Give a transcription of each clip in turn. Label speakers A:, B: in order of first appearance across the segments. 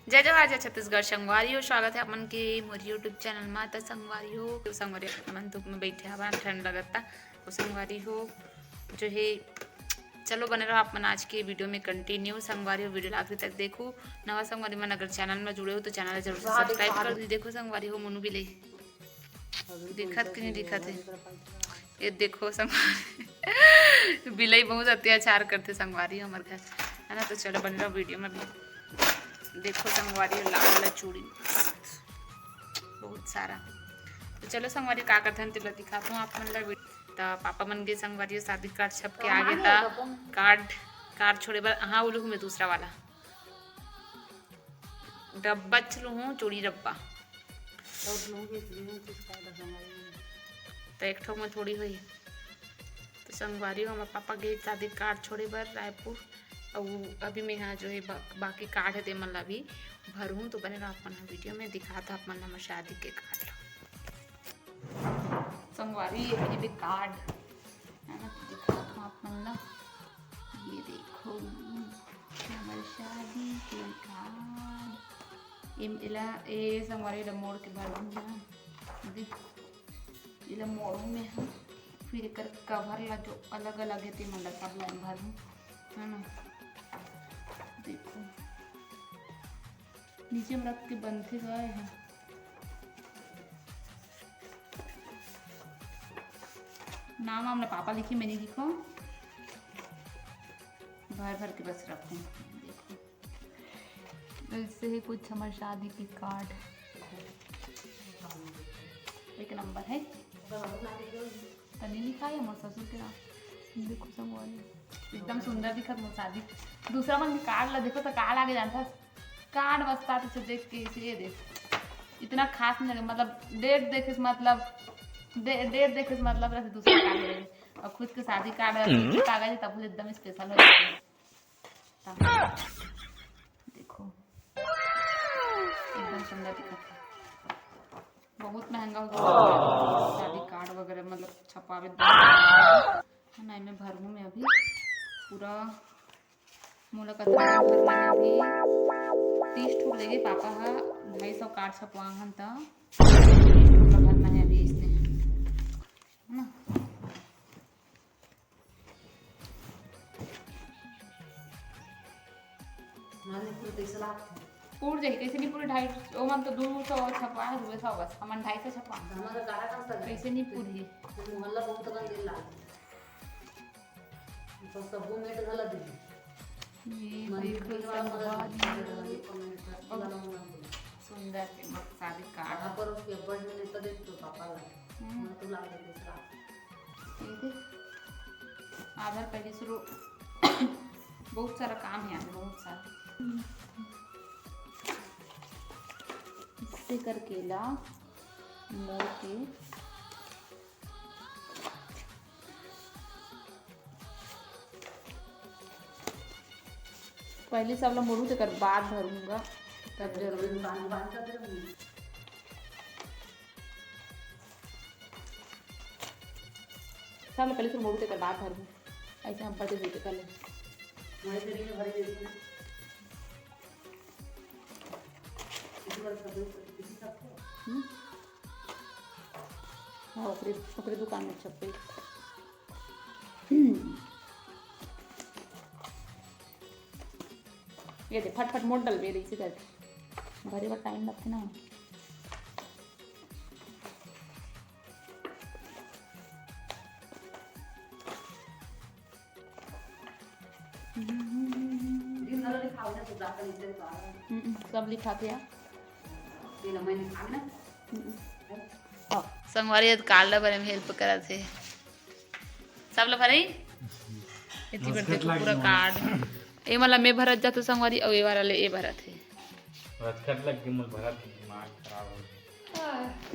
A: जय जवाहर जय छत्तीसगढ़ संगवारी हो। स्वागत है अपन के मोर यूट्यूब चैनल में। तो संगवारी हो संगवारी मन धूप में बैठे हवा ठंड लगता वो संगवारी हो जो है। चलो बने रहो अपन आज के वीडियो में कंटिन्यू। संगवारी हो वीडियो आखिर तक देखो। नवा संगवारी मन अगर चैनल में जुड़े हो तो चैनल जरूर से सब्सक्राइब कर दी। देखो संगवारी हो मोनू भी ले दिखत कि नहीं दिखत है ये देखो संगवारी बिलई बहुत अत्याचार करते संगवारी हमारे घर है ना। तो चलो बने रहो वीडियो में भी देखो संगवारी लाल लाल चूड़ी बहुत सारा। तो चलो संगवारी का करते हैं तिला दिखाता हूँ आप मन ला। तो पापा मन के संगवारी शादी कार्ड छप के आगे था कार्ड छोड़े बार हाँ उलू में दूसरा वाला डब्बा चलू हूँ चूड़ी डब्बा तो एक ठोक में थोड़ी हुई। तो संगवारी हो हमारे पापा गए शादी कार्ड छोड़े बार रायपुर और अभी मैं यहाँ जो है बाकी कार्ड है ते मन ला भी भरूँ। तो बने रहो अपन वीडियो में दिखाता अपन हमारे शादी के कार्ड संगवारी ये भी कार्ड है ना। दिखाता हूँ आप मन ला ये देखो हमारी शादी के कार्ड ये संगवारी ला मोड़ के भरूँ इला मोड़ू में है। फिर एक कवर ला जो अलग अलग है ते मन ला सब लाइन भरूँ है ना। देखो नीचे में रख के बंधे गए हैं। नाम हमने पापा लिखी मैंने लिखो भर भर के बस रखूँ। देखो ऐसे ही कुछ हमारी शादी की कार्ड एक नंबर है तनी लिखा है हमारे ससुर के नाम। देखो संगवारी एकदम सुंदर दिखत मोर शादी। दूसरा मन कार्ड ला देखो तो कार्ड आगे जानता कार्ड बसता तो देख के इसे देख इतना खास नहीं लगे मतलब डेट देखे मतलब डेट देखे मतलब रहे दूसरा कार्ड ले और खुद के शादी कार्ड कागज है तब एकदम स्पेशल हो जाते। देखो एकदम सुंदर दिखत है बहुत महंगा हो गया शादी कार्ड वगैरह मतलब छपावे है ना। मैं भरूँ में अभी पूरा मोला कतरा अभी 30 ठूक लेगे पापा हा 250 कार्ड छपवा हन तो 30 ठूक का भरना है अभी इसने है ना। पूर जाए कैसे नहीं पूरी 250 ओ मन तो 200 छपवा है 200 बस हमन 250 छपवा कैसे नहीं पूरी
B: मोहल्ला बहुत गंद दिल लाग तो सब में तो गलत दी
A: ये देखो सुंदर के शादी कार्ड
B: पर उसके बड़ में तो देख तो पापा ला मैं तो ला दे दूसरा
A: ये आधार पहले शुरू बहुत सारा काम है बहुत सारा इससे करके ला मोड़ के पहले सब लोग मोड़ू तो कर बाद भरूंगा तब जरूर सब पहले से मोड़ू तो कर बाद भरूँ ऐसे हम पढ़ते देते कर ले हाँ ओकरे दुकान में छपे ये दे फट फट मोड़ डल दे इसी करके भरे बार टाइम लगते ना। सब लिखाते हैं संगवारी कार्ड बारे में हेल्प करा थे सब लोग भरे इतनी बड़ी देखो पूरा कार्ड ए मतलब मैं भरत जातो संगवारी और ये वाला ले ए भरत है
C: रखत लग के मोर भरत दिमाग खराब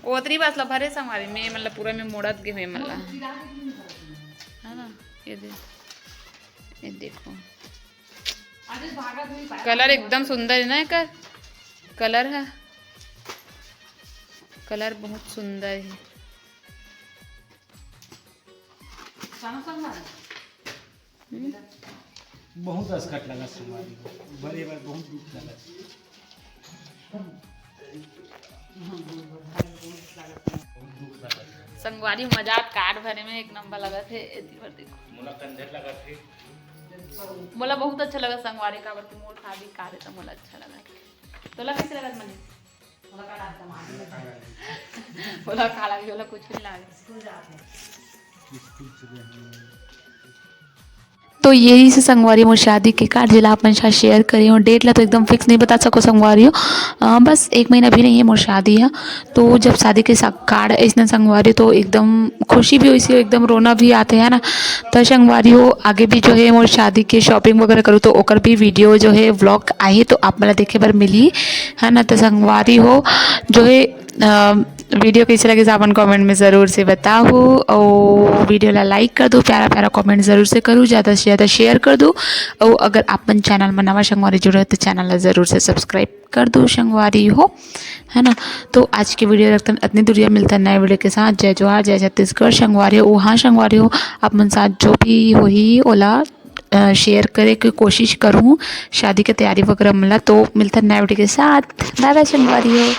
C: हो
A: ओतरी बस ला भरे संगवारी में मतलब पूरा में मोड़त के हुए मतलब है ना। ये देखो कलर एकदम सुंदर है ना इसका कलर है कलर बहुत सुंदर है।
C: बहुत असकट लगा समारी को बड़े बार बहुत दुख लगा
A: संगवारी मजाक कार्ड भरे में एक नंबर लगा थे एती भर देखो
C: मोला कंजर लगा थे
A: मोला बहुत अच्छा लगा संगवारी का बरती मोर खादी कार्ड तो मोला अच्छा लगा तोला कैसे लगा मनी
B: थोड़ा का डालता मार
A: बोला काला भी बोला कुछ नहीं लागे
B: स्कूल जाते
D: तो यही से संगवारी मोर शादी के कार्ड जिला अपन साथ शेयर करी हूँ। डेट ला तो एकदम फिक्स नहीं बता सको संगवारी हो, बस 1 महीना भी नहीं है मोर शादी है। तो जब शादी के कार्ड इसने संगवारी तो एकदम खुशी भी हुई सी, एकदम रोना भी आते है ना। तो संगवारी हो आगे भी जो है मोर शादी के शॉपिंग वगैरह करूँ तो ओकर भी वीडियो जो है व्लॉग आई तो आप मला देखे बार मिली है ना। तो संगवारी हो जो है वीडियो कैसे लगे अपन कमेंट में ज़रूर से बताओ और वीडियो ला लाइक कर दो, प्यारा प्यारा कमेंट ज़रूर से करूँ, ज़्यादा से ज़्यादा शेयर कर दो। और अगर अपन चैनल में नवा संगवारी जुड़े तो चैनल ला ज़रूर से सब्सक्राइब कर दो संगवारी हो है ना। तो आज की वीडियो रखते इतनी दूरिया मिलता है नए वीडियो के साथ। जय जोहार जय छत्तीसगढ़ संगवारी हो। हाँ संगवारी हो अपन साथ जो भी होही ओला शेयर करे की कोशिश करूँ शादी की तैयारी वगैरह मिला। तो मिलता है नए वीडियो के साथ। बाय बाय संगवारी हो।